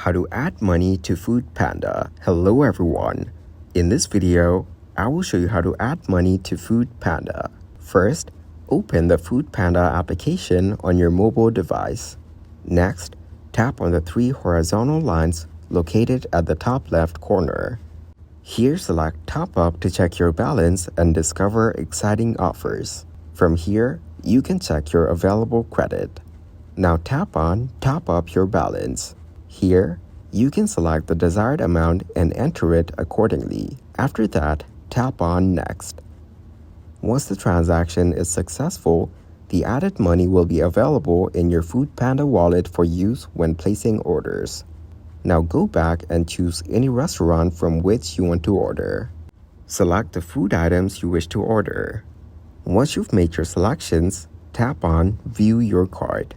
How to add money to Foodpanda. Hello everyone. In this video, I will show you how to add money to Foodpanda. First, open the Foodpanda application on your mobile device. Next, tap on the three horizontal lines located at the top left corner. Here, select Top Up to check your balance and discover exciting offers. From here, you can check your available credit. Now tap on Top Up Your Balance. Here, you can select the desired amount and enter it accordingly. After that, tap on Next. Once the transaction is successful, the added money will be available in your Foodpanda wallet for use when placing orders. Now go back and choose any restaurant from which you want to order. Select the food items you wish to order. Once you've made your selections, tap on View Your Cart.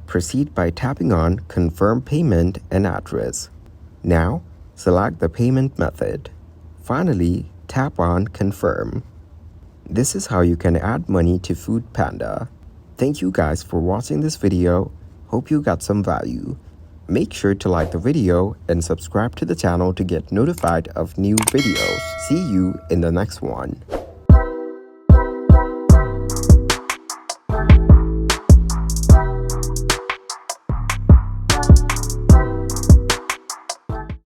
Proceed by tapping on Confirm Payment and Address. Now, select the payment method. Finally, tap on Confirm. This is how you can add money to Foodpanda. Thank you guys for watching this video. Hope you got some value. Make sure to like the video and subscribe to the channel to get notified of new videos. See you in the next one.